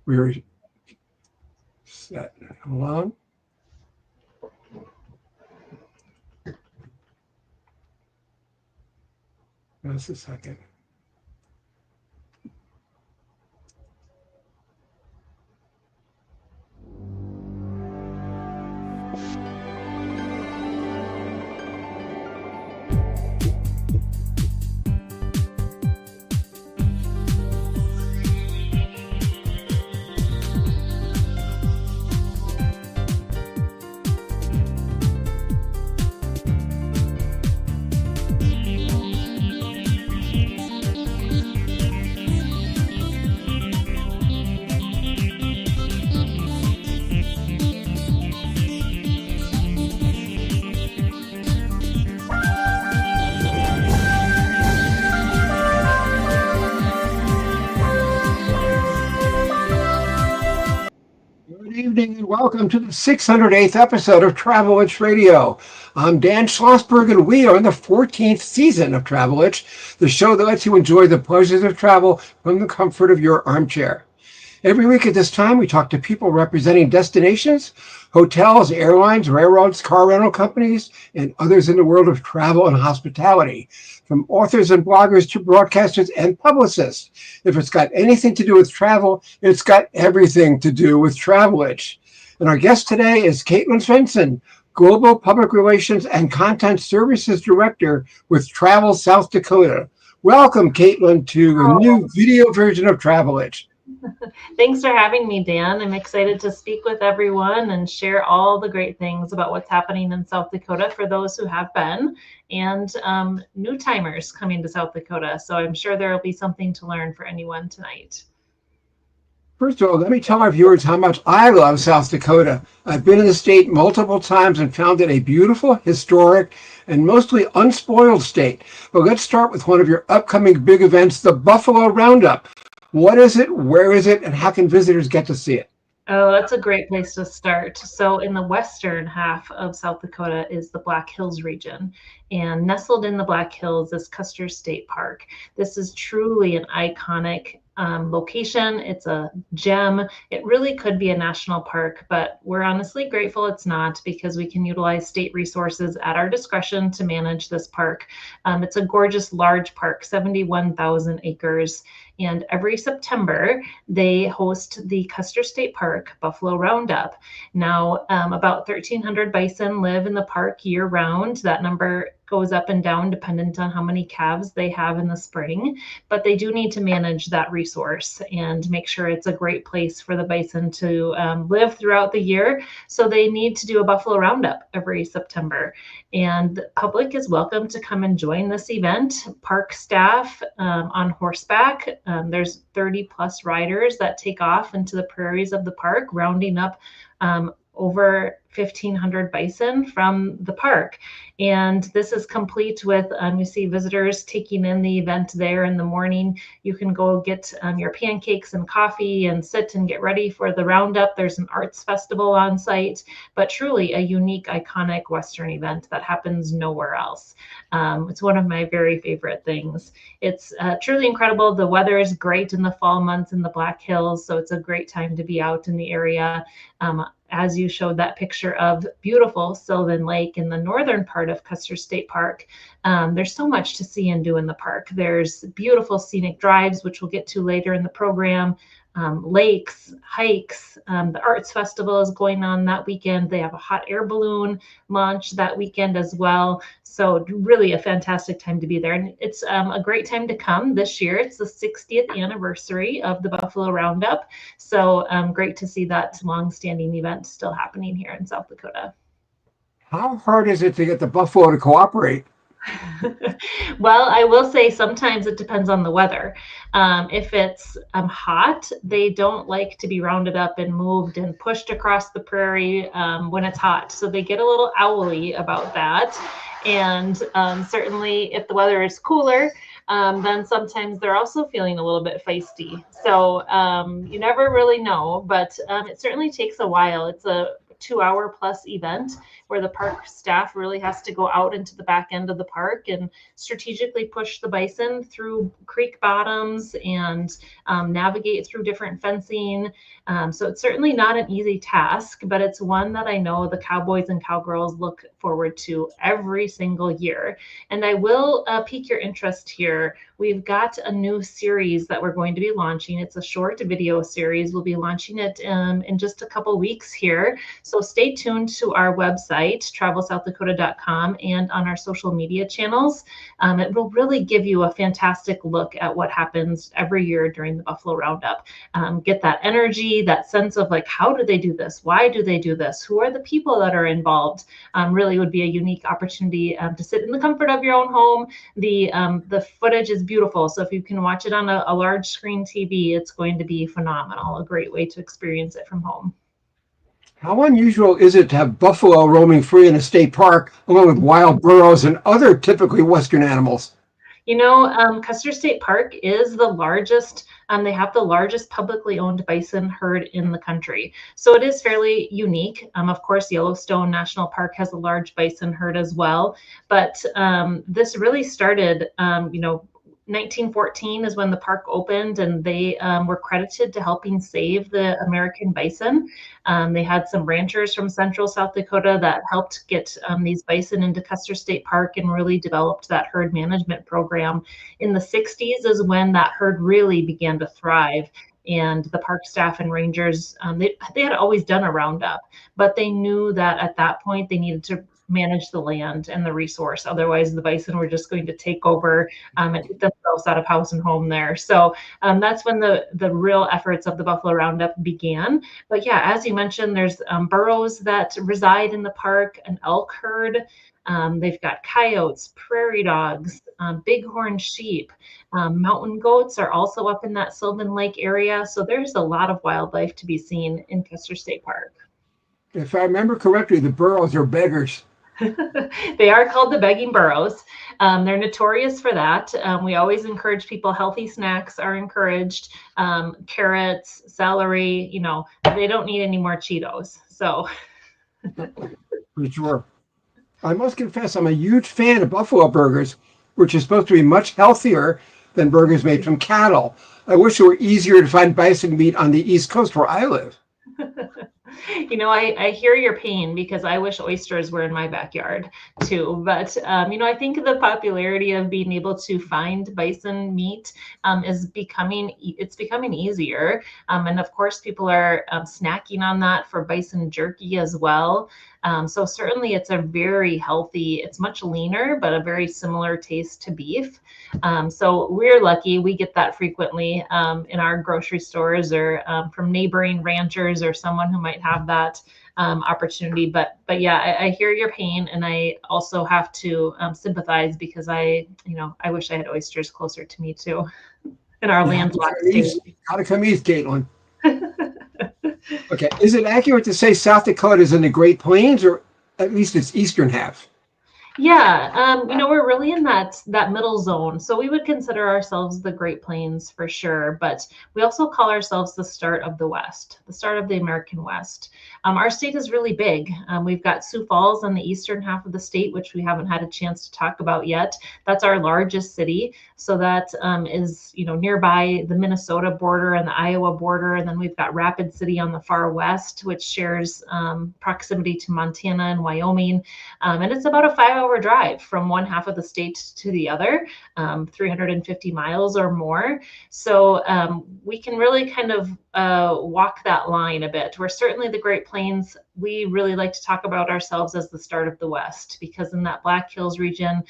We're set. Hold on. Just a second. Good evening and welcome to the 608th episode of Travel Itch Radio. I'm Dan Schlossberg and we are in the 14th season of Travel Itch, the show that lets you enjoy the pleasures of travel from the comfort of your armchair. Every week at this time, we talk to people representing destinations, hotels, airlines, railroads, car rental companies, and others in the world of travel and hospitality, from authors and bloggers to broadcasters and publicists. If it's got anything to do with travel, it's got everything to do with Travel Itch. And our guest today is Caitlin Svensson, Global Public Relations and Content Services Director with Travel South Dakota. Welcome, Caitlin, to a new video version of Travel Itch. Thanks for having me, Dan. I'm excited to speak with everyone and share all the great things about what's happening in South Dakota for those who have been and new timers coming to South Dakota. So I'm sure there will be something to learn for anyone tonight. First of all, let me tell our viewers how much I love South Dakota. I've been in the state multiple times and found it a beautiful, historic, and mostly unspoiled state. But let's start with one of your upcoming big events, the Buffalo Roundup. What is it, where is it, and how can visitors get to see it? Oh, that's a great place to start. So in the western half of South Dakota is the Black Hills region. And nestled in the Black Hills is Custer State Park. This is truly an iconic location. It's a gem. It really could be a national park, but we're honestly grateful it's not because we can utilize state resources at our discretion to manage this park. It's a gorgeous, large park, 71,000 acres. And every September, they host the Custer State Park Buffalo Roundup. Now, about 1,300 bison live in the park year round. That number goes up and down dependent on how many calves they have in the spring, but they do need to manage that resource and make sure it's a great place for the bison to live throughout the year. So they need to do a Buffalo Roundup every September. And the public is welcome to come and join this event. Park staff on horseback, there's 30 plus riders that take off into the prairies of the park, rounding up over 1,500 bison from the park. And this is complete with, you see visitors taking in the event there in the morning. You can go get your pancakes and coffee and sit and get ready for the roundup. There's an arts festival on site, but truly a unique, iconic Western event that happens nowhere else. It's one of my very favorite things. It's truly incredible. The weather is great in the fall months in the Black Hills, so it's a great time to be out in the area. As you showed that picture of beautiful Sylvan Lake in the northern part of Custer State Park, there's so much to see and do in the park. There's beautiful scenic drives, which we'll get to later in the program, lakes, hikes. The Arts Festival is going on that weekend. They have a hot air balloon launch that weekend as well. So really a fantastic time to be there. And it's a great time to come this year. It's the 60th anniversary of the Buffalo Roundup. So great to see that longstanding event still happening here in South Dakota. How hard is it to get the buffalo to cooperate? Well, I will say sometimes it depends on the weather. If it's hot, they don't like to be rounded up and moved and pushed across the prairie when it's hot. So they get a little owly about that. And certainly if the weather is cooler, then sometimes they're also feeling a little bit feisty. So you never really know, but it certainly takes a while. It's a 2-hour plus event where the park staff really has to go out into the back end of the park and strategically push the bison through creek bottoms and navigate through different fencing. So it's certainly not an easy task, but it's one that I know the cowboys and cowgirls look forward to every single year. And I will pique your interest here. We've got a new series that we're going to be launching. It's a short video series. We'll be launching it in just a couple weeks here. So stay tuned to our website, travelsouthDakota.com, and on our social media channels. It will really give you a fantastic look at what happens every year during the Buffalo Roundup. Get that energy, that sense of like, how do they do this? Why do they do this? Who are the people that are involved? Really would be a unique opportunity to sit in the comfort of your own home. The footage is beautiful. So if you can watch it on a large screen TV, it's going to be phenomenal. A great way to experience it from home. How unusual is it to have buffalo roaming free in a state park along with wild burros and other typically Western animals? You know, Custer State Park is the largest, they have the largest publicly owned bison herd in the country. So it is fairly unique. Of course, Yellowstone National Park has a large bison herd as well. But this really started, 1914 is when the park opened, and they were credited to helping save the American bison. They had some ranchers from central South Dakota that helped get these bison into Custer State Park and really developed that herd management program. In the 60s is when that herd really began to thrive. And the park staff and rangers, they had always done a roundup, but they knew that at that point they needed to manage the land and the resource. Otherwise, the bison were just going to take over and get themselves out of house and home there. So that's when the real efforts of the Buffalo Roundup began. But yeah, as you mentioned, there's burros that reside in the park, an elk herd. They've got coyotes, prairie dogs, bighorn sheep. Mountain goats are also up in that Sylvan Lake area. So there's a lot of wildlife to be seen in Custer State Park. If I remember correctly, the burros are beggars. They are called the begging burros. They're notorious for that. We always encourage people, healthy snacks are encouraged. Carrots, celery, they don't need any more Cheetos. So For sure. I must confess, I'm a huge fan of buffalo burgers, which is supposed to be much healthier than burgers made from cattle. I wish it were easier to find bison meat on the East Coast where I live. I hear your pain because I wish oysters were in my backyard too. But, I think the popularity of being able to find bison meat is becoming easier. And of course, people are snacking on that for bison jerky as well. So certainly it's a very healthy, it's much leaner, but a very similar taste to beef. So we're lucky we get that frequently in our grocery stores or from neighboring ranchers or someone who might have that opportunity. But yeah, I hear your pain, and I also have to sympathize because I wish I had oysters closer to me too in our landlocked state. Gotta come east, Caitlin. Okay, is it accurate to say South Dakota is in the Great Plains, or at least its eastern half? Yeah, we're really in that middle zone. So we would consider ourselves the Great Plains for sure, but we also call ourselves the start of the West, the start of the American West. Our state is really big. We've got Sioux Falls on the eastern half of the state, which we haven't had a chance to talk about yet. That's our largest city. So that is, nearby the Minnesota border and the Iowa border. And then we've got Rapid City on the far west, which shares proximity to Montana and Wyoming. And it's about a 5-hour drive from one half of the state to the other, 350 miles or more. So we can really kind of walk that line a bit. We're certainly the Great Plains. We really like to talk about ourselves as the start of the West, because in that Black Hills region,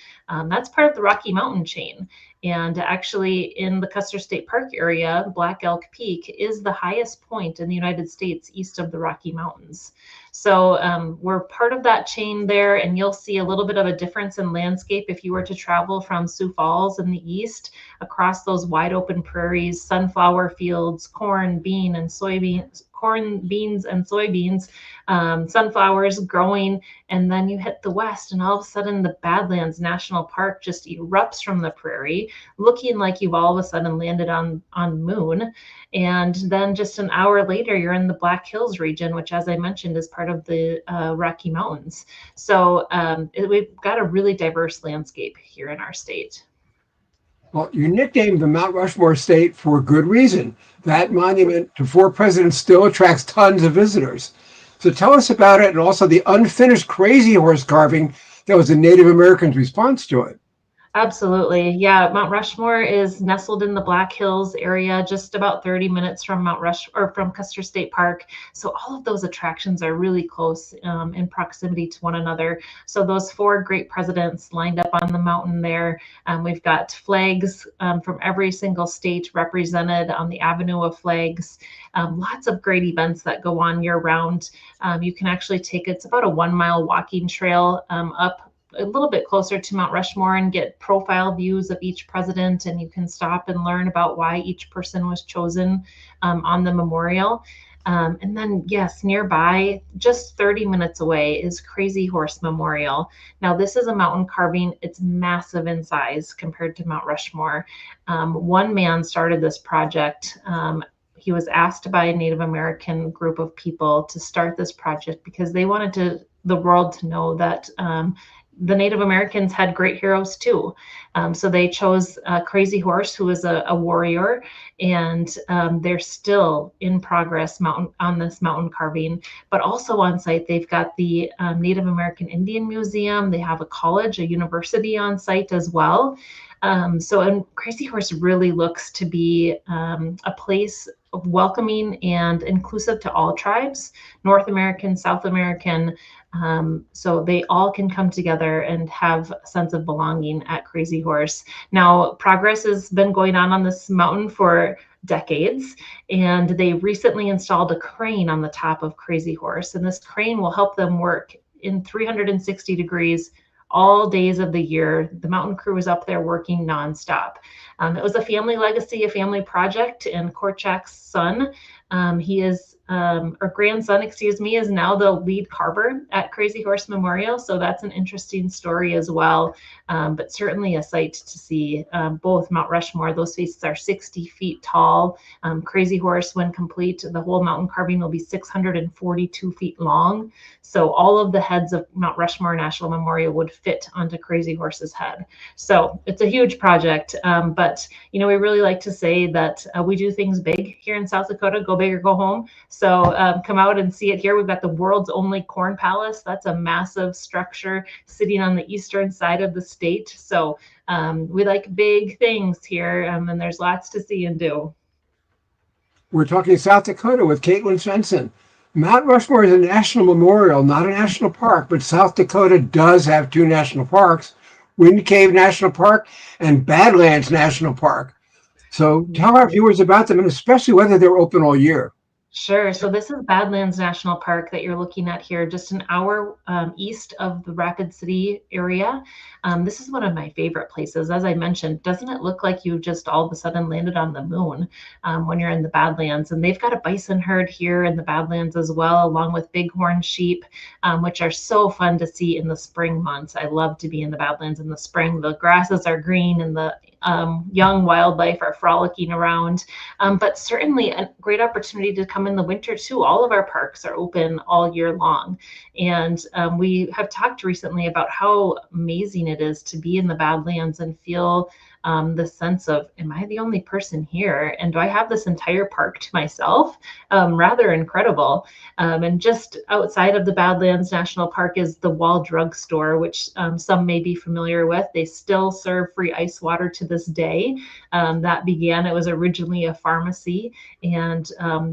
that's part of the Rocky Mountain chain. And actually in the Custer State Park area, Black Elk Peak is the highest point in the United States east of the Rocky Mountains. So we're part of that chain there, and you'll see a little bit of a difference in landscape if you were to travel from Sioux Falls in the east across those wide open prairies, sunflower fields, corn, bean, and soybean corn, beans, and soybeans, sunflowers growing. And then you hit the west, and all of a sudden the Badlands National Park just erupts from the prairie, looking like you've all of a sudden landed on the moon. And then just an hour later, you're in the Black Hills region, which, as I mentioned, is part of the Rocky Mountains. So we've got a really diverse landscape here in our state. Well, you nicknamed the Mount Rushmore State for good reason. That monument to four presidents still attracts tons of visitors. So tell us about it, and also the unfinished Crazy Horse carving that was the Native Americans' response to it. Absolutely. Yeah, Mount Rushmore is nestled in the Black Hills area, just about 30 minutes from from Custer State Park. So all of those attractions are really close in proximity to one another. So those four great presidents lined up on the mountain there. We've got flags from every single state represented on the Avenue of Flags. Lots of great events that go on year round. You can actually it's about a 1-mile walking trail up a little bit closer to Mount Rushmore and get profile views of each president, and you can stop and learn about why each person was chosen on the memorial. And then, yes, nearby, just 30 minutes away, is Crazy Horse Memorial. Now, this is a mountain carving. It's massive in size compared to Mount Rushmore. One man started this project. He was asked by a Native American group of people to start this project because they wanted the world to know that the Native Americans had great heroes too. So they chose Crazy Horse, who was a warrior, and they're still in progress on this mountain carving. But also on site, they've got the Native American Indian Museum. They have a college, a university on site as well. And Crazy Horse really looks to be a place of welcoming and inclusive to all tribes, North American, South American. So they all can come together and have a sense of belonging at Crazy Horse. Now, progress has been going on this mountain for decades, and they recently installed a crane on the top of Crazy Horse, and this crane will help them work in 360 degrees all days of the year. The mountain crew is up there working nonstop. It was a family legacy, a family project, and Korchak's son, or grandson, excuse me, is now the lead carver at Crazy Horse Memorial. So that's an interesting story as well. But certainly a sight to see. Both Mount Rushmore, those faces are 60 feet tall. Crazy Horse, when complete, the whole mountain carving will be 642 feet long. So all of the heads of Mount Rushmore National Memorial would fit onto Crazy Horse's head. So it's a huge project. But, we really like to say that we do things big here in South Dakota, go big or go home. So come out and see it here. We've got the world's only corn palace. That's a massive structure sitting on the eastern side of the state. So we like big things here, and there's lots to see and do. We're talking South Dakota with Caitlin Svensson. Mount Rushmore is a national memorial, not a national park, but South Dakota does have two national parks, Wind Cave National Park and Badlands National Park. So tell our viewers about them, and especially whether they're open all year. Sure. So this is Badlands National Park that you're looking at here, just an hour east of the Rapid City area. This is one of my favorite places. As I mentioned, doesn't it look like you just all of a sudden landed on the moon when you're in the Badlands? And they've got a bison herd here in the Badlands as well, along with bighorn sheep, which are so fun to see in the spring months. I love to be in the Badlands in the spring. The grasses are green and the young wildlife are frolicking around, but certainly a great opportunity to come in the winter too. All of our parks are open all year long, and we have talked recently about how amazing it is to be in the Badlands and feel the sense of, am I the only person here? And do I have this entire park to myself? Rather incredible. And just outside of the Badlands National Park is the Wall Drug Store, which some may be familiar with. They still serve free ice water to this day. It was originally a pharmacy, and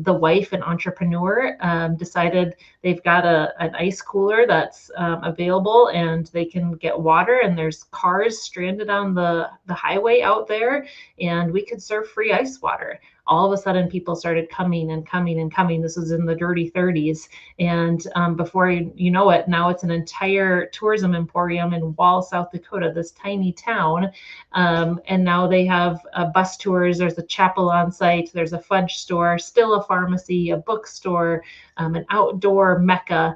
the wife, an entrepreneur, decided they've got an ice cooler that's available, and they can get water, and there's cars stranded on the highway out there, and we could serve free ice water. all of a sudden people started coming and coming and coming. This was in the dirty 30s. And before you know it, now it's an entire tourism emporium in Wall, South Dakota, this tiny town. And now they have bus tours. There's a chapel on site. There's a fudge store, still a pharmacy, a bookstore, an outdoor mecca.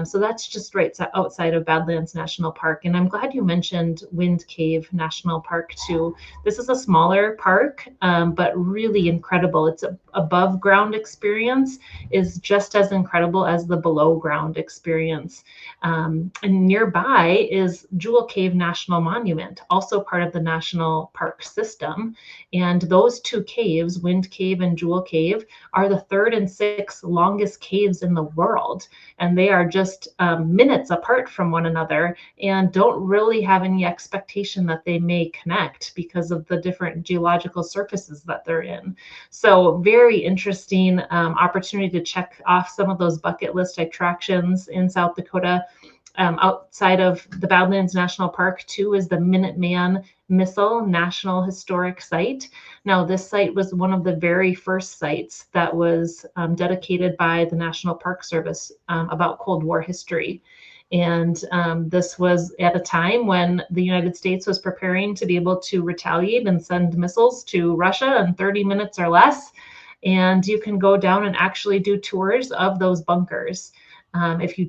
So that's just right outside of Badlands National Park. And I'm glad you mentioned Wind Cave National Park too. This is a smaller park, but really incredible. It's above ground experience is just as incredible as the below ground experience. And nearby is Jewel Cave National Monument, also part of the national park system. And those two caves, Wind Cave and Jewel Cave, are the third and sixth longest caves in the world. And they are just minutes apart from one another and don't really have any expectation that they may connect because of the different geological surfaces that they're in. So very interesting opportunity to check off some of those bucket list attractions in South Dakota. Outside of the Badlands National Park too is the Minuteman Missile National Historic Site. Now, this site was one of the very first sites that was dedicated by the National Park Service about Cold War history. And this was at a time when the United States was preparing to be able to retaliate and send missiles to Russia in 30 minutes or less. And you can go down and actually do tours of those bunkers. If you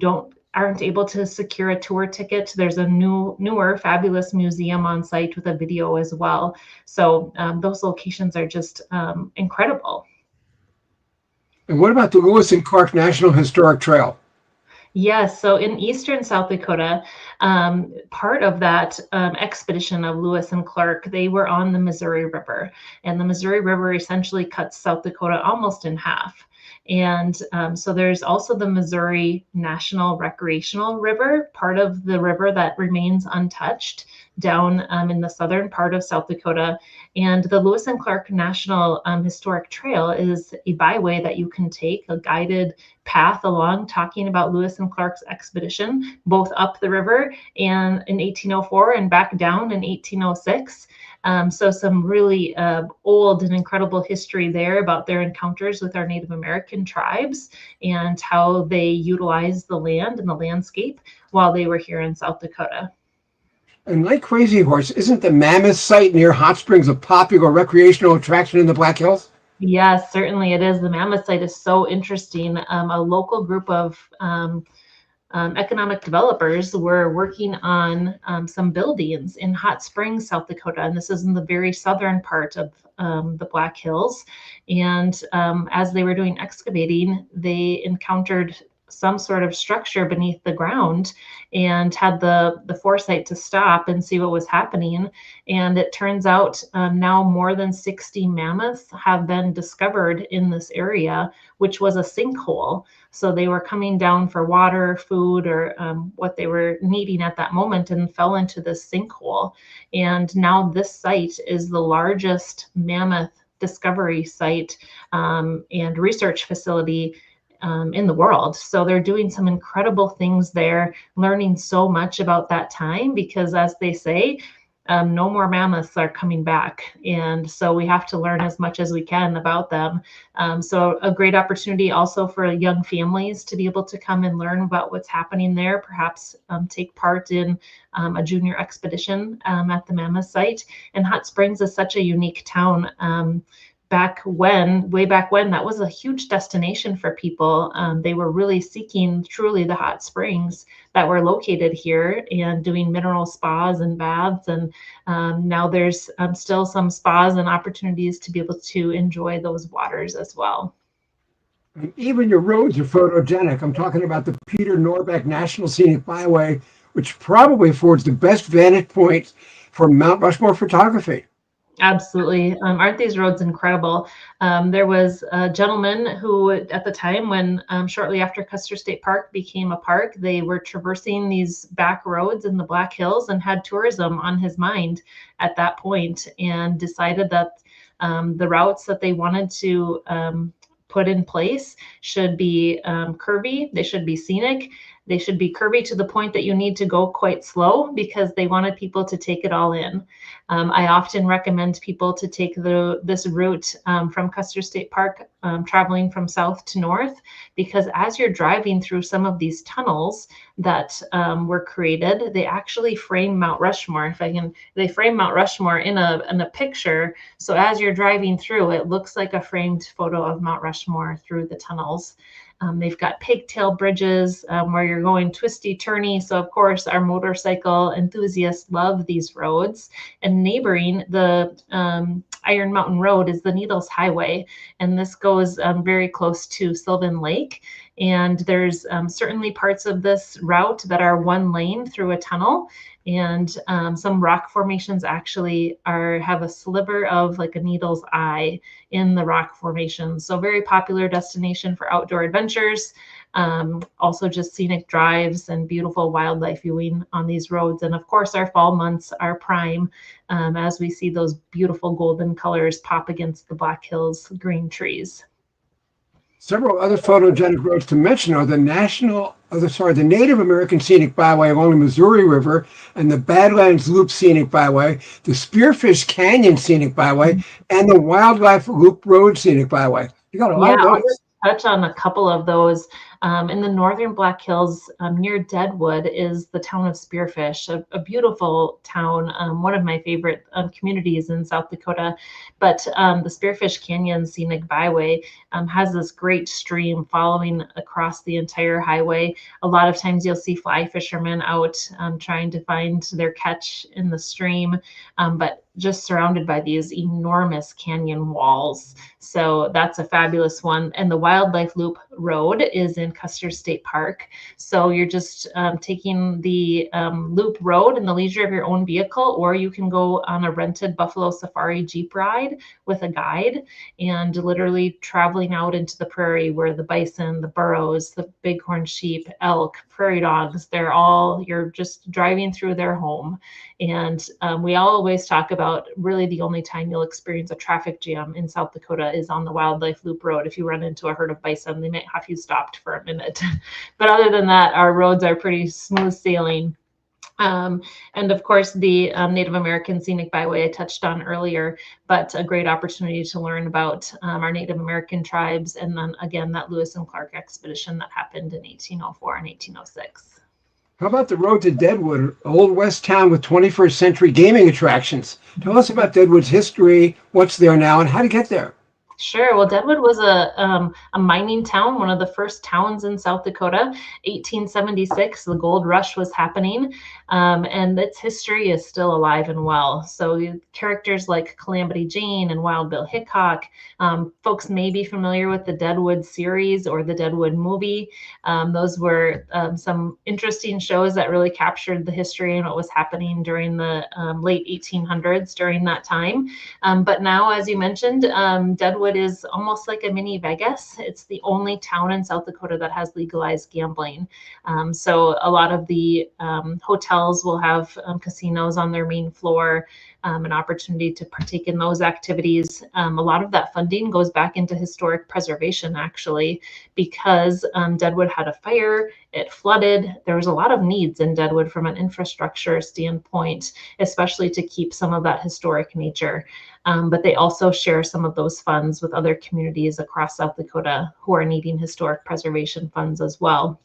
aren't able to secure a tour ticket, there's a newer fabulous museum on site with a video as well. So those locations are just incredible. And what about the Lewis and Clark National Historic Trail? Yes, so in eastern South Dakota, part of that expedition of Lewis and Clark, they were on the Missouri River, and the Missouri River essentially cuts South Dakota almost in half. And so there's also the Missouri National Recreational River, part of the river that remains untouched down in the southern part of South Dakota. And the Lewis and Clark National Historic Trail is a byway that you can take, a guided path along, talking about Lewis and Clark's expedition, both up the river and in 1804 and back down in 1806. So some really old and incredible history there about their encounters with our Native American tribes and how they utilized the land and the landscape while they were here in South Dakota. And like Crazy Horse, isn't the Mammoth site near Hot Springs a popular recreational attraction in the Black Hills? Yes, certainly it is. The Mammoth site is so interesting. A local group of economic developers were working on some buildings in Hot Springs, South Dakota, and this is in the very southern part of the Black Hills. And as they were doing excavating, they encountered some sort of structure beneath the ground and had the foresight to stop and see what was happening. And it turns out now more than 60 mammoths have been discovered in this area, which was a sinkhole. So they were coming down for water, food, or what they were needing at that moment and fell into this sinkhole. And now this site is the largest mammoth discovery site and research facility in the world. So they're doing some incredible things there, learning so much about that time because, as they say, no more mammoths are coming back. And so we have to learn as much as we can about them. So a great opportunity also for young families to be able to come and learn about what's happening there, perhaps take part in a junior expedition at the mammoth site. And Hot Springs is such a unique town. Way back when, that was a huge destination for people. They were really seeking truly the hot springs that were located here and doing mineral spas and baths. And now there's still some spas and opportunities to be able to enjoy those waters as well. And even your roads are photogenic. I'm talking about the Peter Norbeck National Scenic Byway, which probably affords the best vantage point for Mount Rushmore photography. Absolutely. Aren't these roads incredible? There was a gentleman who, at the time when shortly after Custer State Park became a park, they were traversing these back roads in the Black Hills and had tourism on his mind at that point and decided that the routes that they wanted to put in place should be curvy, they should be scenic. They should be curvy to the point that you need to go quite slow because they wanted people to take it all in. I often recommend people to take this route from Custer State Park, traveling from south to north, because as you're driving through some of these tunnels that were created, they actually frame Mount Rushmore. They frame Mount Rushmore in a picture. So as you're driving through, it looks like a framed photo of Mount Rushmore through the tunnels. They've got pigtail bridges where you're going twisty turny. So of course our motorcycle enthusiasts love these roads. And neighboring the Iron Mountain Road is the Needles Highway. And this goes very close to Sylvan Lake. And there's certainly parts of this route that are one lane through a tunnel. And some rock formations actually have a sliver of like a needle's eye in the rock formation. So very popular destination for outdoor adventures. Also just scenic drives and beautiful wildlife viewing on these roads. And of course, our fall months are prime as we see those beautiful golden colors pop against the Black Hills green trees. Several other photogenic roads to mention are the Native American Scenic Byway along the Missouri River and the Badlands Loop Scenic Byway, the Spearfish Canyon Scenic Byway, and the Wildlife Loop Road Scenic Byway. You got a lot of those. I'll just touch on a couple of those. In the northern Black Hills near Deadwood is the town of Spearfish, a beautiful town, one of my favorite communities in South Dakota. But the Spearfish Canyon Scenic Byway has this great stream following across the entire highway. A lot of times you'll see fly fishermen out trying to find their catch in the stream, but just surrounded by these enormous canyon walls. So that's a fabulous one. And the Wildlife Loop Road is in Custer State Park. So you're just taking the loop road in the leisure of your own vehicle, or you can go on a rented Buffalo Safari Jeep ride with a guide and literally traveling out into the prairie where the bison, the burros, the bighorn sheep, elk, prairie dogs, you're just driving through their home. And we always talk about really the only time you'll experience a traffic jam in South Dakota is on the Wildlife Loop Road. If you run into a herd of bison, they might have you stopped for a minute. But other than that, our roads are pretty smooth sailing. And of course, the Native American Scenic Byway I touched on earlier, but a great opportunity to learn about our Native American tribes. And then again, that Lewis and Clark expedition that happened in 1804 and 1806. How about the road to Deadwood, Old West town with 21st century gaming attractions? Tell us about Deadwood's history, what's there now, and how to get there. Sure. Well, Deadwood was a mining town, one of the first towns in South Dakota. 1876, the gold rush was happening, and its history is still alive and well. So characters like Calamity Jane and Wild Bill Hickok, folks may be familiar with the Deadwood series or the Deadwood movie. Those were some interesting shows that really captured the history and what was happening during the late 1800s during that time. But now, as you mentioned, Deadwood is almost like a mini Vegas. It's the only town in South Dakota that has legalized gambling. So a lot of the hotels will have casinos on their main floor, an opportunity to partake in those activities. A lot of that funding goes back into historic preservation, actually, because Deadwood had a fire, it flooded. There was a lot of needs in Deadwood from an infrastructure standpoint, especially to keep some of that historic nature. But they also share some of those funds with other communities across South Dakota who are needing historic preservation funds as well.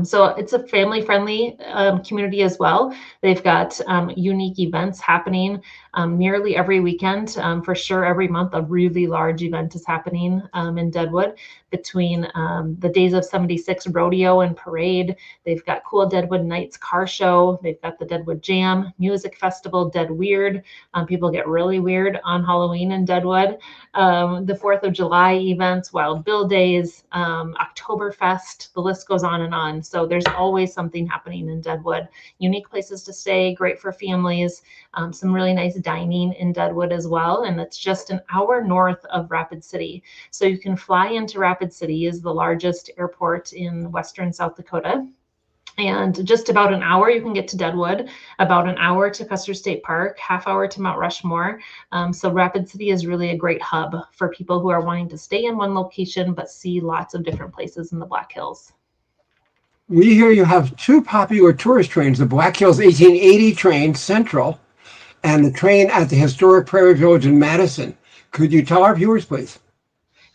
So it's a family-friendly community as well. They've got unique events happening nearly every weekend. For sure, every month, a really large event is happening in Deadwood between the Days of 76 rodeo and parade. They've got Cool Deadwood Nights car show. They've got the Deadwood Jam music festival, Dead Weird. People get really weird on Halloween in Deadwood. The 4th of July events, Wild Bill Days, Oktoberfest, the list goes on and on. So there's always something happening in Deadwood. Unique places to stay, great for families, some really nice dining in Deadwood as well. And it's just an hour north of Rapid City. So you can fly into Rapid City, is the largest airport in western South Dakota. And just about an hour you can get to Deadwood, about an hour to Custer State Park, half hour to Mount Rushmore. So Rapid City is really a great hub for people who are wanting to stay in one location but see lots of different places in the Black Hills. We hear you have two popular tourist trains, the Black Hills 1880 train Central and the train at the historic Prairie Village in Madison. Could you tell our viewers, please?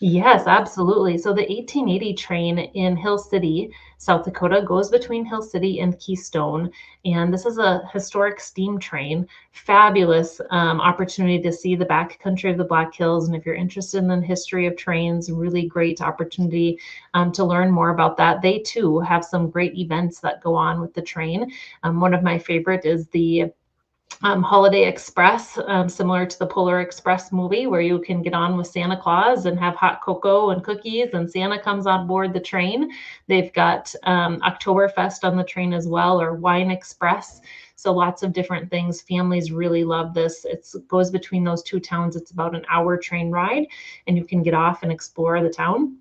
Yes, absolutely. So the 1880 train in Hill City, South Dakota, goes between Hill City and Keystone. And this is a historic steam train. Fabulous opportunity to see the backcountry of the Black Hills. And if you're interested in the history of trains, really great opportunity to learn more about that. They too have some great events that go on with the train. One of my favorite is the Holiday Express, similar to the Polar Express movie, where you can get on with Santa Claus and have hot cocoa and cookies, and Santa comes on board the train. They've got Oktoberfest on the train as well, or Wine Express. So lots of different things. Families really love this. It goes between those two towns. It's about an hour train ride, and you can get off and explore the town,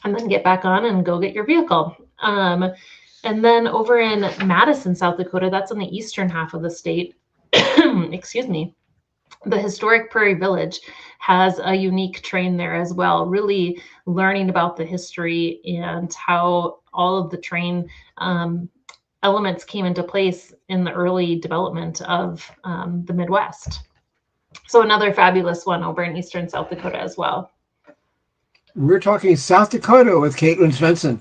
and then get back on and go get your vehicle. And then over in Madison, South Dakota, that's on the eastern half of the state. Excuse me, the historic Prairie Village has a unique train there as well, really learning about the history and how all of the train elements came into place in the early development of the Midwest. So another fabulous one over in eastern South Dakota as well. We're talking South Dakota with Caitlin Svensson.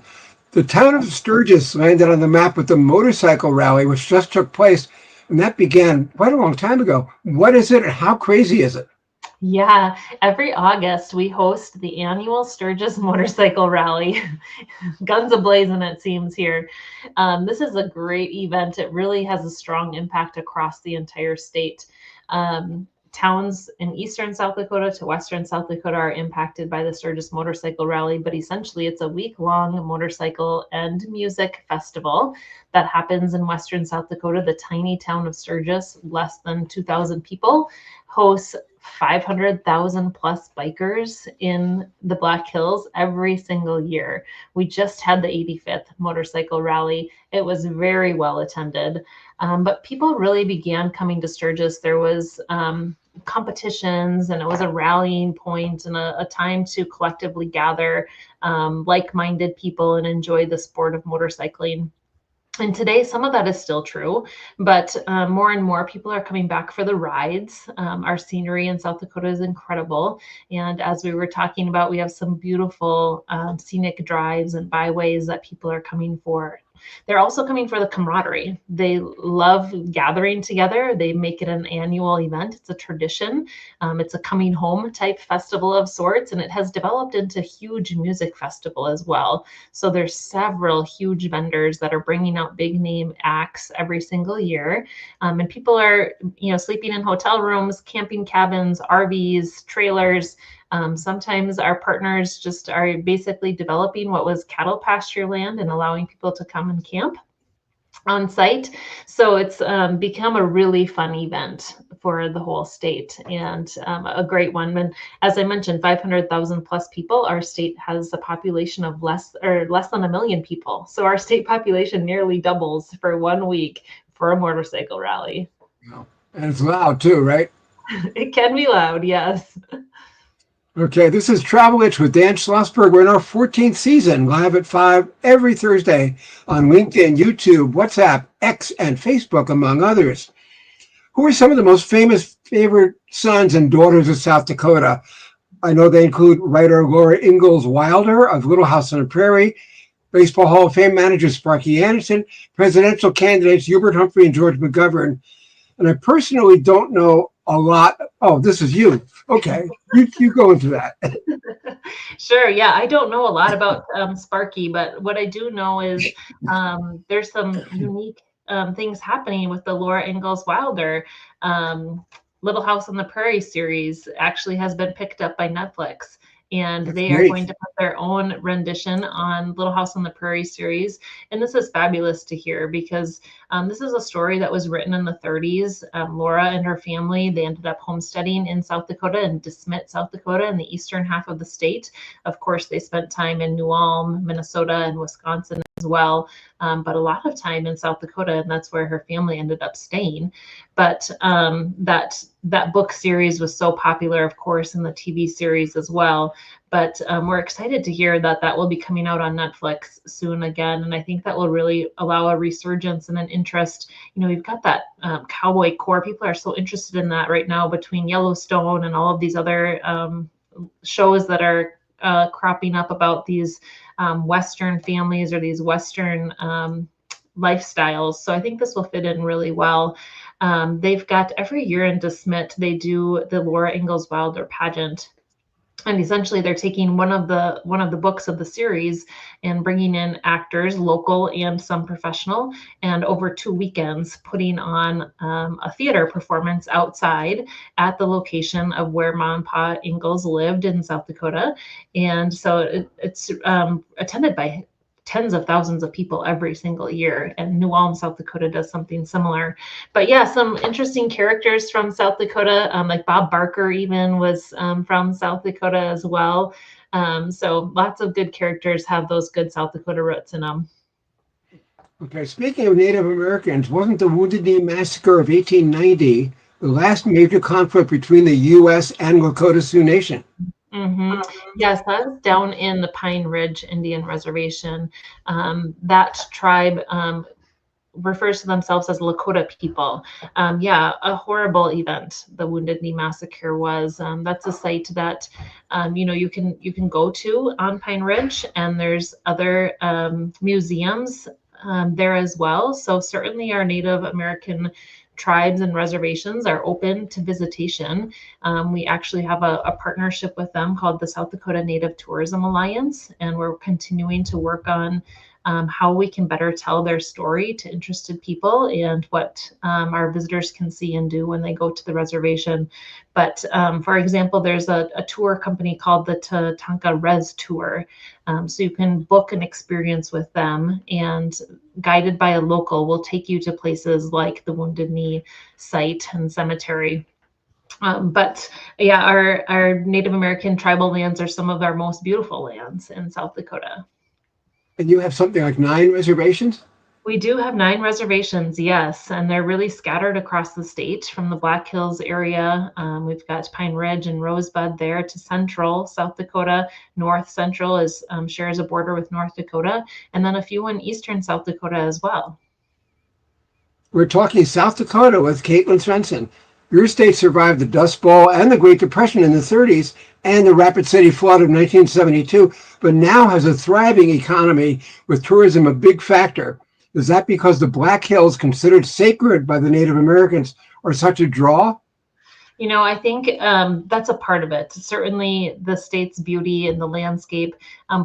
The town of Sturgis landed on the map with the motorcycle rally, which just took place, and that began quite a long time ago. What is it and how crazy is it? Yeah, every August we host the annual Sturgis Motorcycle Rally. Guns a-blazing, it seems here. This is a great event. It really has a strong impact across the entire state. Towns in eastern South Dakota to western South Dakota are impacted by the Sturgis Motorcycle Rally, but essentially it's a week-long motorcycle and music festival that happens in western South Dakota. The tiny town of Sturgis, less than 2,000 people, hosts 500,000 plus bikers in the Black Hills every single year. We just had the 85th motorcycle rally. It was very well attended, but people really began coming to Sturgis. There was competitions, and it was a rallying point and a time to collectively gather like-minded people and enjoy the sport of motorcycling. And today, some of that is still true, but more and more people are coming back for the rides. Our scenery in South Dakota is incredible. And as we were talking about, we have some beautiful scenic drives and byways that people are coming for. They're also coming for the camaraderie. They love gathering together. They make it an annual event. It's a tradition. It's a coming home type festival of sorts, and it has developed into a huge music festival as well. So there's several huge vendors that are bringing out big name acts every single year. And people are, sleeping in hotel rooms, camping cabins, RVs, trailers. Sometimes our partners just are basically developing what was cattle pasture land and allowing people to come and camp on site. So it's become a really fun event for the whole state, and a great one. And as I mentioned, 500,000 plus people. Our state has a population of less than 1 million people. So our state population nearly doubles for 1 week for a motorcycle rally. And it's loud too, right? It can be loud, yes. Okay, this is Travel Itch with Dan Schlossberg. We're in our 14th season, live at 5 every Thursday on LinkedIn, YouTube, WhatsApp, X, and Facebook, among others. Who are some of the most famous favorite sons and daughters of South Dakota? I know they include writer Laura Ingalls Wilder of Little House on the Prairie, Baseball Hall of Fame manager Sparky Anderson, presidential candidates Hubert Humphrey and George McGovern. And I personally don't know a lot. Oh, this is you. Okay, you go into that. Sure. Yeah, I don't know a lot about Sparky, but what I do know is there's some unique things happening with the Laura Ingalls Wilder Little House on the Prairie series. Actually has been picked up by Netflix. And they are going to put their own rendition on Little House on the Prairie series. And this is fabulous to hear because this is a story that was written in the 30s. Laura and her family, they ended up homesteading in South Dakota and De Smet, South Dakota, in the eastern half of the state. Of course, they spent time in New Ulm, Minnesota, and Wisconsin as as well, but a lot of time in South Dakota, and that's where her family ended up staying. But that book series was so popular, of course, and the TV series as well. But we're excited to hear that that will be coming out on Netflix soon again, and I think that will really allow a resurgence and an interest. We've got that cowboy core. People are so interested in that right now between Yellowstone and all of these other shows that are cropping up about these Western families or these Western lifestyles. So I think this will fit in really well. They've got every year in DeSmet, they do the Laura Ingalls Wilder pageant. And essentially, they're taking one of the books of the series and bringing in actors, local and some professional, and over 2 weekends putting on a theater performance outside at the location of where Mom and Pa Ingalls lived in South Dakota. And so it's attended by tens of thousands of people every single year, and New Ulm, South Dakota does something similar. But yeah, some interesting characters from South Dakota, like Bob Barker even was from South Dakota as well. So lots of good characters have those good South Dakota roots in them. Okay, speaking of Native Americans, wasn't the Wounded Knee Massacre of 1890 the last major conflict between the U.S. and Lakota Sioux Nation? Mm-hmm. Yes, that was down in the Pine Ridge Indian Reservation. That tribe refers to themselves as Lakota people. Yeah, a horrible event. The Wounded Knee Massacre was. That's a site that you can go to on Pine Ridge, and there's other museums there as well. So certainly our Native American tribes and reservations are open to visitation. We actually have a partnership with them called the South Dakota Native Tourism Alliance, and we're continuing to work on how we can better tell their story to interested people and what our visitors can see and do when they go to the reservation. But for example, there's a tour company called the Tatanka Res Tour. So you can book an experience with them, and guided by a local will take you to places like the Wounded Knee site and cemetery. But yeah, our Native American tribal lands are some of our most beautiful lands in South Dakota. And you have something like 9 reservations? We do have 9 reservations, yes, and they're really scattered across the state from the Black Hills area. We've got Pine Ridge and Rosebud there to central South Dakota. North Central shares a border with North Dakota, and then a few in eastern South Dakota as well. We're talking South Dakota with Caitlin Svensson. Your state survived the Dust Bowl and the Great Depression in the 30s and the Rapid City flood of 1972, but now has a thriving economy with tourism a big factor. Is that because the Black Hills, considered sacred by the Native Americans, are such a draw? I think that's a part of it. Certainly, the state's beauty and the landscape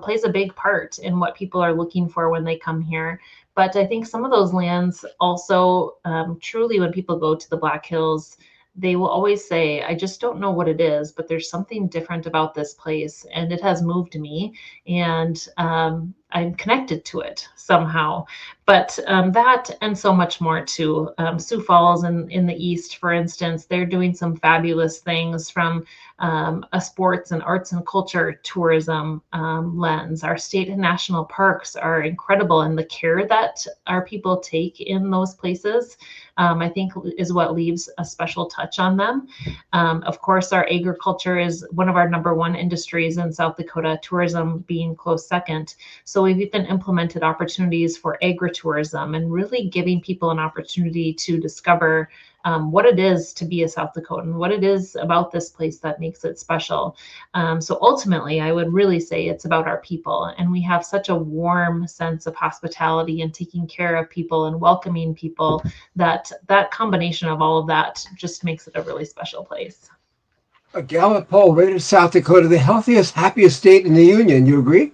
plays a big part in what people are looking for when they come here. But I think some of those lands also, truly, when people go to the Black Hills, they will always say, I just don't know what it is, but there's something different about this place, and it has moved me, and I'm connected to it somehow. But that and so much more too. Sioux Falls in the east, for instance, they're doing some fabulous things from a sports and arts and culture tourism lens. Our state and national parks are incredible, and the care that our people take in those places, I think, is what leaves a special touch on them. Of course, our agriculture is one of our number one industries in South Dakota, tourism being close second. So we've even implemented opportunities for agritourism and really giving people an opportunity to discover what it is to be a South Dakotan, what it is about this place that makes it special. So ultimately, I would really say it's about our people. And we have such a warm sense of hospitality and taking care of people and welcoming people that combination of all of that just makes it a really special place. A Gallup poll rated South Dakota the healthiest, happiest state in the union. You agree?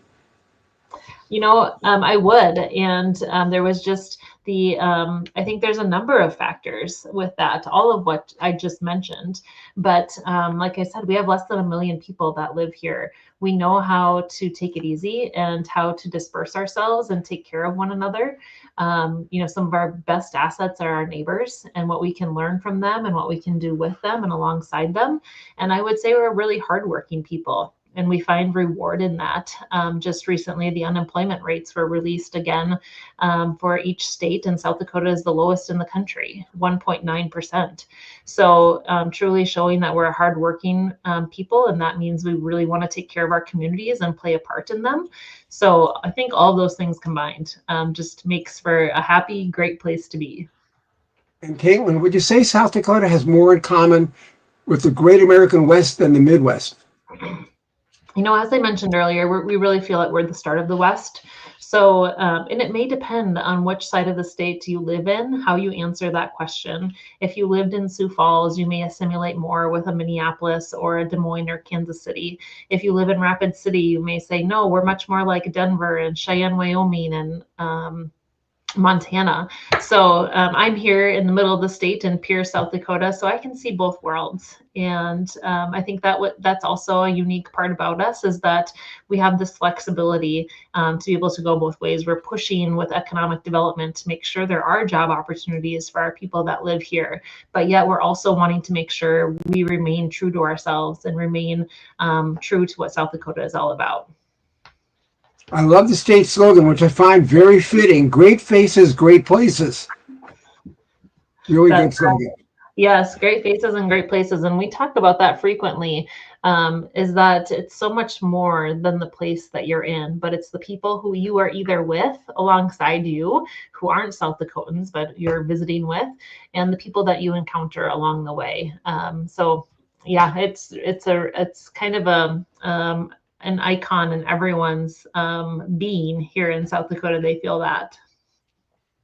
I would. And there was just I think there's a number of factors with that, all of what I just mentioned. But like I said, we have less than 1 million people that live here. We know how to take it easy and how to disperse ourselves and take care of one another. Some of our best assets are our neighbors and what we can learn from them and what we can do with them and alongside them. And I would say we're really hardworking people. and we find reward in that. Just recently, the unemployment rates were released again for each state, and South Dakota is the lowest in the country, 1.9%. So truly showing that we're a hardworking people, and that means we really want to take care of our communities and play a part in them. So I think all of those things combined just makes for a happy, great place to be. And Caitlin, would you say South Dakota has more in common with the Great American West than the Midwest? As I mentioned earlier, we really feel like we're the start of the West. So, and it may depend on which side of the state you live in, how you answer that question. If you lived in Sioux Falls, you may assimilate more with a Minneapolis or a Des Moines or Kansas City. If you live in Rapid City, you may say, no, we're much more like Denver and Cheyenne, Wyoming, and Montana. So I'm here in the middle of the state in Pierce, South Dakota, so I can see both worlds. And I think that's also a unique part about us, is that we have this flexibility to be able to go both ways. We're pushing with economic development to make sure there are job opportunities for our people that live here, but yet we're also wanting to make sure we remain true to ourselves and remain true to what South Dakota is all about. I love the state slogan, which I find very fitting. Great faces, great places. Really good slogan. Yes, great faces and great places. And we talk about that frequently, is that it's so much more than the place that you're in, but it's the people who you are either with alongside you, who aren't South Dakotans, but you're visiting with, and the people that you encounter along the way. So yeah, it's kind of an icon in everyone's being here in South Dakota. They feel that.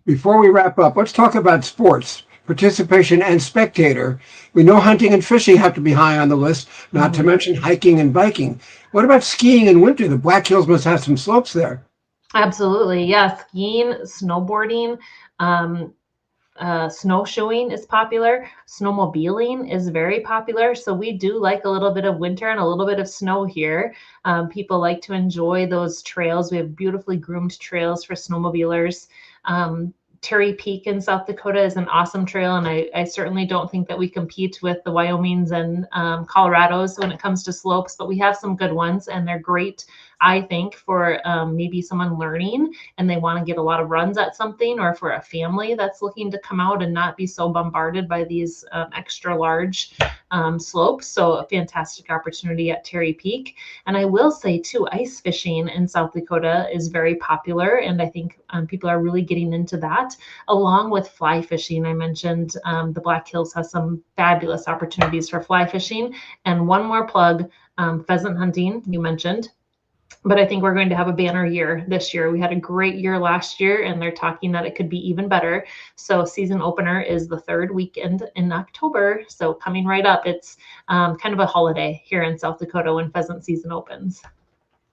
Before we wrap up, let's talk about sports, participation, and spectator. We know hunting and fishing have to be high on the list, not to mention hiking and biking. What about skiing in winter? The Black Hills must have some slopes there. Absolutely, yes. Skiing, snowboarding, snowshoeing is popular. Snowmobiling is very popular. So we do like a little bit of winter and a little bit of snow here. People like to enjoy those trails. We have beautifully groomed trails for snowmobilers. Terry Peak in South Dakota is an awesome trail, and I certainly don't think that we compete with the Wyomings and Colorados when it comes to slopes, but we have some good ones, and they're great, I think, for maybe someone learning and they want to get a lot of runs at something, or for a family that's looking to come out and not be so bombarded by these extra large slopes. So a fantastic opportunity at Terry Peak. And I will say too, ice fishing in South Dakota is very popular, and I think people are really getting into that, along with fly fishing. I mentioned the Black Hills has some fabulous opportunities for fly fishing. And one more plug, pheasant hunting, you mentioned. But I think we're going to have a banner year this year. We had a great year last year, and they're talking that it could be even better. So season opener is the third weekend in October. So coming right up, it's kind of a holiday here in South Dakota when pheasant season opens.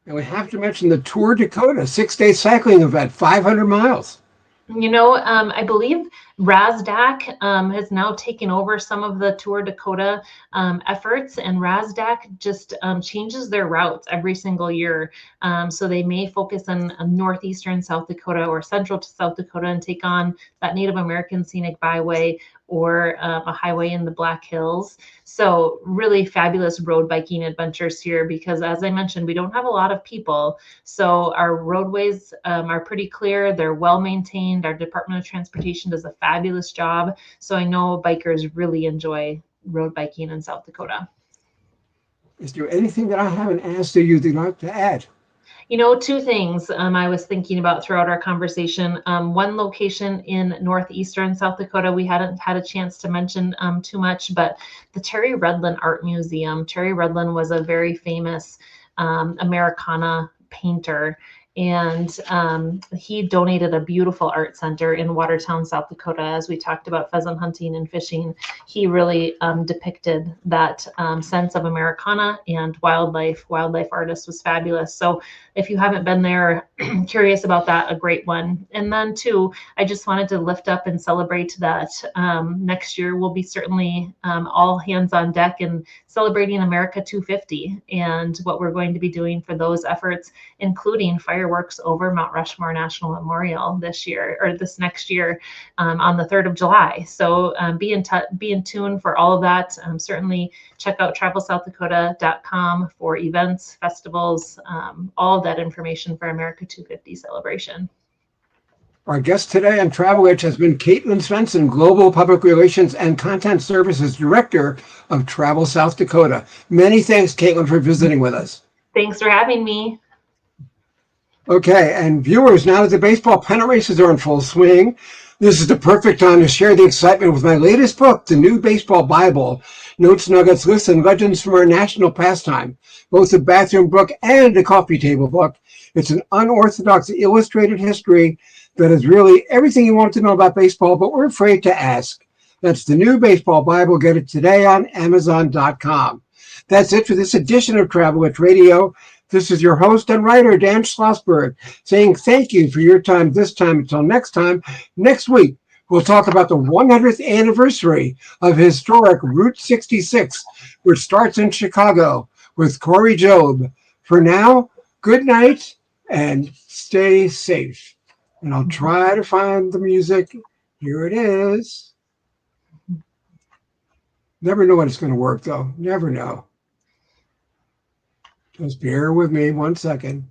And we have to mention the Tour Dakota, 6-day cycling event, 500 miles. I believe RASDAC has now taken over some of the Tour Dakota efforts, and RASDAC just changes their routes every single year. So they may focus on northeastern South Dakota or central to South Dakota and take on that Native American Scenic Byway or a highway in the Black Hills. So really fabulous road biking adventures here, because as I mentioned, we don't have a lot of people. So our roadways are pretty clear. They're well maintained. Our Department of Transportation does a fabulous job. So I know bikers really enjoy road biking in South Dakota. Is there anything that I haven't asked that you'd like to add? Two things I was thinking about throughout our conversation. One location in northeastern South Dakota we hadn't had a chance to mention too much, but the Terry Redlin Art Museum. Terry Redlin was a very famous Americana painter, and he donated a beautiful art center in Watertown, South Dakota. As we talked about pheasant hunting and fishing, he really depicted that sense of Americana and wildlife. Wildlife artist was fabulous. So if you haven't been there, curious about that, a great one. And then two, I just wanted to lift up and celebrate that next year will be certainly all hands on deck and celebrating America 250 and what we're going to be doing for those efforts, including fireworks fireworks over Mount Rushmore National Memorial this next year on the 3rd of July. So be in tune for all of that. Certainly check out travelsouthdakota.com for events, festivals, all of that information for America 250 celebration. Our guest today on Travel Edge has been Caitlin Svensson, Global Public Relations and Content Services Director of Travel South Dakota. Many thanks, Caitlin, for visiting with us. Thanks for having me. Okay, and viewers, now that the baseball pennant races are in full swing, this is the perfect time to share the excitement with my latest book, The New Baseball Bible, Notes, Nuggets, Lists, and Legends from Our National Pastime, both a bathroom book and a coffee table book. It's an unorthodox illustrated history that is really everything you want to know about baseball, but we're afraid to ask. That's The New Baseball Bible. Get it today on Amazon.com. That's it for this edition of Travel Edge Radio. This is your host and writer, Dan Schlossberg, saying thank you for your time this time. Until next time, next week, we'll talk about the 100th anniversary of historic Route 66, which starts in Chicago, with Corey Jobe. For now, good night and stay safe. And I'll try to find the music. Here it is. Never know when it's going to work, though. Never know. Just bear with me 1 second.